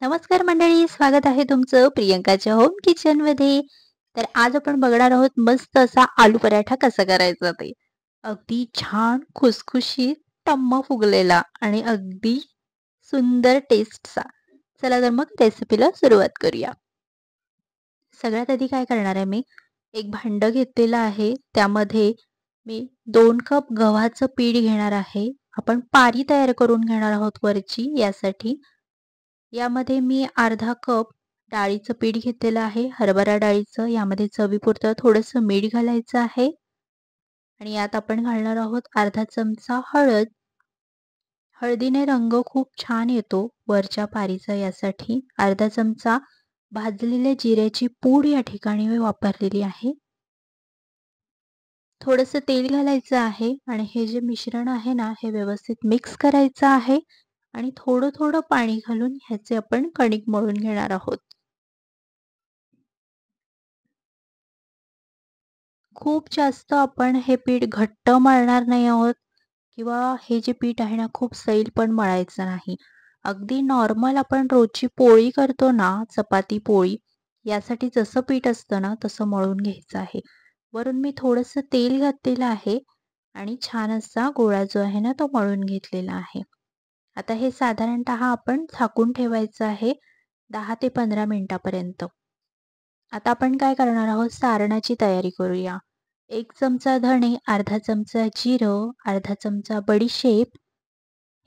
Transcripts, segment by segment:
नमस्कार मंडळी, स्वागत आहे तुमचं प्रियंकाच्या होम किचन मध्ये. तर आज आपण बघणार आहोत मस्त असा आलू पराठा कसा करायचा ते. अगदी छान खुसखुशीत, टम्म फुगलेला आणि अगदी सुंदर टेस्टचा. चला तर मग रेसिपीला सुरुवात करूया. सगळ्यात आधी काय करणार आहे मी, एक भांड घेतलेलं आहे. त्यामध्ये मी 2 कप गव्हाचं पीठ घेणार आहे. आपण पारी तयार करून घेणार आहोत वरची यासाठी. यामध्ये मी अर्धा कप डाळीचं पीठ घेतलेलं आहे, हरभरा डाळीचं. यामध्ये चवीपुरतं थोडंसं मीठ घालायचं आहे आणि यात आपण घालणार आहोत अर्धा चमचा हळद. हळदीने रंग खूप छान येतो वरच्या पारीचा, यासाठी अर्धा चमचा भाजलेल्या जिऱ्याची पूड या ठिकाणी मी वापरलेली आहे. थोडंसं तेल घालायचं आहे आणि हे जे मिश्रण आहे ना, हे व्यवस्थित मिक्स करायचं आहे आणि थोडं थोडं पाणी घालून ह्याचे आपण कणिक मळून घेणार आहोत. खूप जास्त आपण हे पीठ घट्ट मळणार नाही आहोत किंवा हे जे पीठ आहे ना, खूप सैल पण मळायचं नाही. अगदी नॉर्मल आपण रोजची पोळी करतो ना, चपाती पोळी, यासाठी जसं पीठ असतं ना, तसं मळून घ्यायचं आहे. वरून मी थोडंसं तेल घातलेलं आहे आणि छान असा गोळा जो आहे ना, तो मळून घेतलेला आहे. आता हे साधारणतः आपण झाकून ठेवायचं आहे 10 ते 15 मिनिटापर्यंत. आता आपण काय करणार आहोत, सारणाची तयारी करूया. 1 चमचा धणे, अर्धा चमचा जिरं, अर्धा चमचा बडीशेप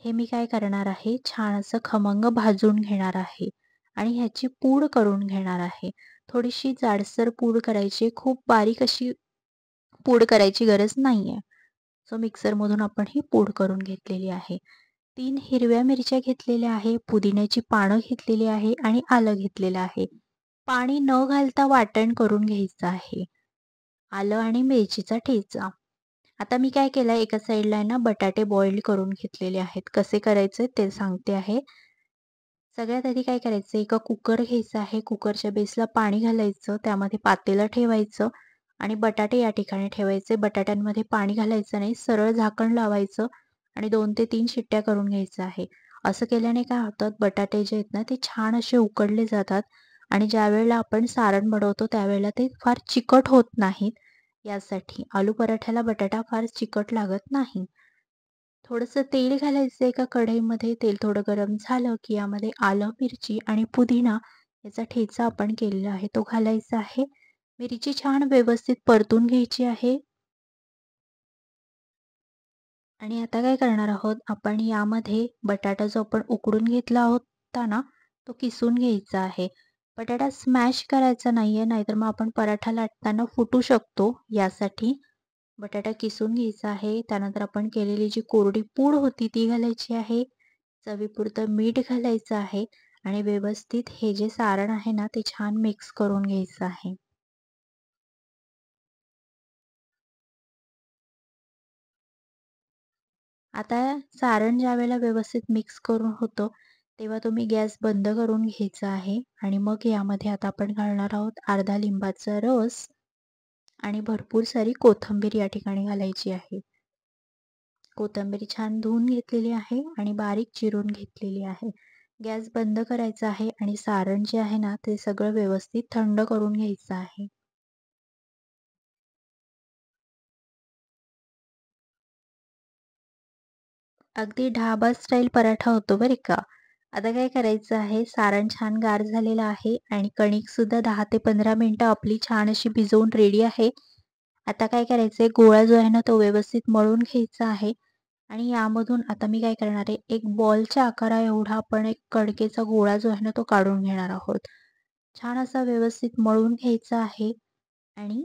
हे मी काय करणार आहे, छान असं खमंग भाजून घेणार आहे आणि ह्याची पूड करून घेणार आहे. थोडीशी जाडसर पूड करायची, खूप बारीक अशी पूड करायची गरज नाहीये. सो मिक्सरमधून आपण ही पूड करून घेतलेली आहे. 3 हिरव्या मिरच्या घेतलेल्या आहे, पुदिन्याची पानं घेतलेली आहे आणि आलं घेतलेलं आहे. पाणी न घालता वाटण करून घ्यायचं आहे. आलं आणि मिरचीचा ठेचा. आता मी काय केलंय, एका साइडला आहे ना बटाटे बॉइल्ड करून घेतलेले आहेत. कसे करायचे ते सांगते आहे. सगळ्यात आधी काय करायचं, एका कुकर घ्यायचा आहे. कुकरच्या बेसला पाणी घालायचं, त्यामध्ये पातेलं ठेवायचं आणि बटाटे या ठिकाणी ठेवायचे. बटाट्यांमध्ये पाणी घालायचं नाही, सरळ झाकण लावायचं आणि 2 ते 3 शिट्ट्या करून घ्यायचं आहे. असं केल्याने काय होतं, बटाटे जे आहेत ना, ते छान असे उकडले जातात आणि ज्यावेळेला आपण सारण बनवतो त्यावेळेला ते फार चिकट होत नाहीत. यासाठी आलू पराठ्याला बटाटा फार चिकट लागत नाही. थोडंसं तेल घालायचं एका कढईमध्ये. तेल थोडं गरम झालं की यामध्ये आलं, मिरची आणि पुदिना याचा ठेचा आपण केलेला आहे तो घालायचा आहे. मिरची छान व्यवस्थित परतून घ्यायची आहे आणि आता काय करणार आहोत, आपण यामध्ये बटाटा जो आपण उकडून घेतला होता ना, तो किसून घ्यायचा आहे. बटाटा स्मॅश करायचा नाहीये, नाहीतर मग आपण पराठा लाटताना फुटू शकतो. यासाठी बटाटा किसून घ्यायचा आहे. त्यानंतर आपण केलेली जी कोरडी पूड होती ती घालायची आहे. चवीपुरतं मीठ घालायचं आहे आणि व्यवस्थित हे जे सारण आहे ना, ते छान मिक्स करून घ्यायचं आहे. आता सारण ज्यावेळेला व्यवस्थित मिक्स करून होतं, तेव्हा तुम्ही गॅस बंद करून घ्यायचा आहे आणि मग यामध्ये आता आपण घालणार आहोत अर्धा लिंबाचा रस आणि भरपूर सारी कोथिंबीर या ठिकाणी घालायची आहे. कोथिंबीर छान धुवून घेतलेली आहे आणि बारीक चिरून घेतलेली आहे. गॅस बंद करायचा आहे आणि सारण जे आहे ना, ते सगळं व्यवस्थित थंड करून घ्यायचं आहे. अगदी ढाबा स्टाईल पराठा होतो बरं का. आता काय करायचं आहे, सारण छान गार झालेलं आहे आणि कणिक सुद्धा 10 ते 15 मिनिटं आपली छान अशी भिजवून रेडी आहे. आता काय करायचंय, गोळा जो आहे ना, तो व्यवस्थित मळून घ्यायचा आहे आणि यामधून आता मी काय करणार आहे, एक बॉलच्या आकारा एवढा आपण एक कणकेचा गोळा जो आहे ना, तो काढून घेणार आहोत. छान असा व्यवस्थित मळून घ्यायचा आहे आणि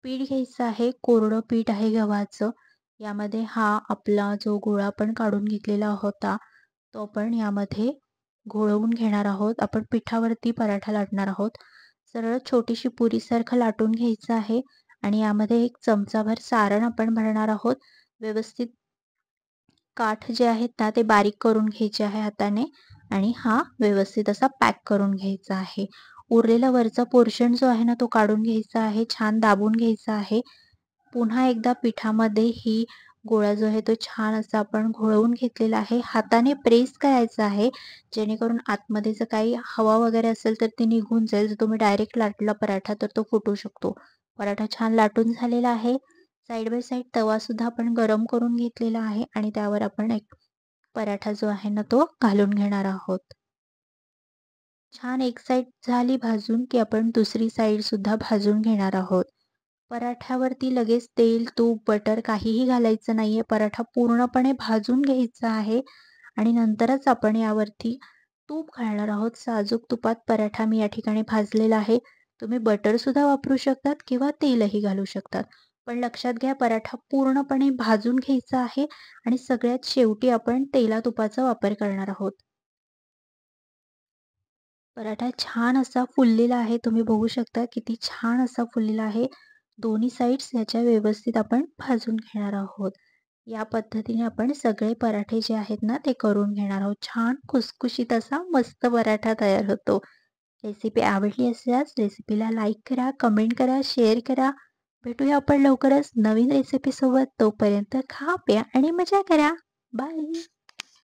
पीठ घ्यायचं आहे. कोरडं पीठ आहे गव्हाचं. यामध्ये हा आपला जो गोळा आपण काढून घेतलेला होता, तो आपण यामध्ये घोळवून घेणार आहोत. आपण पिठावरती पराठा लाटणार आहोत. सरळ छोटीशी पुरीसारखं लाटून घ्यायचं आहे आणि यामध्ये 1 चमचाभर सारण आपण भरणार आहोत. व्यवस्थित काठ जे आहेत ना, ते बारीक करून घ्यायचे आहे हाताने आणि हा व्यवस्थित असा पॅक करून घ्यायचा आहे. उरलेला वरचा पोर्शन जो आहे ना, तो काढून घ्यायचा आहे. छान दाबून घ्यायचा आहे. पुन्हा एकदा पिठामध्ये ही गोळा जो आहे तो छान असा आपण घोळवून घेतलेला आहे. हाताने प्रेस करायचं आहे, जेणेकरून आतमध्ये जर काही हवा वगैरे असेल तर ती निघून जाईल. जर तुम्ही डायरेक्ट लाटला पराठा तर तो फुटू शकतो. पराठा छान लाटून झालेला आहे. साइड बाय साइड तवासुद्धा आपण गरम करून घेतलेला आहे आणि त्यावर आपण एक पराठा जो आहे ना तो घालून घेणार आहोत. छान एक साइड झाली भाजून, की आपण दुसरी साइड सुद्धा भाजून घेणार आहोत. पराठ्यावरती लगेच तेल, तूप, बटर काहीही घालायचं नाहीये. पराठा पूर्णपणे भाजून घ्यायचा आहे आणि नंतरच आपण यावरती तूप घालणार आहोत. साजूक तुपात पराठा मी या ठिकाणी भाजलेला आहे. तुम्ही बटरसुद्धा वापरू शकतात किंवा तेलही घालू शकतात. पण लक्षात घ्या पराठा पूर्णपणे भाजून घ्यायचा आहे आणि सगळ्यात शेवटी आपण तेला-तुपाचा वापर करणार आहोत. पराठा छान असा फुललेला आहे. तुम्ही बघू शकता किती छान असा फुललेला आहे. दोन्ही साइड्स ह्याच्या व्यवस्थित आपण भाजून घेणार आहोत. या पद्धतीने आपण सगळे पराठे जे आहेत ना, ते करून घेणार आहोत. छान खुसखुशीत असा मस्त पराठा तयार होतो. रेसिपी आवडली असल्यास रेसिपीला लाईक करा, कमेंट करा, शेअर करा. भेटूया आपण लवकरच नवीन रेसिपीसोबत. तोपर्यंत खा, प्या आणि मजा करा. बाय.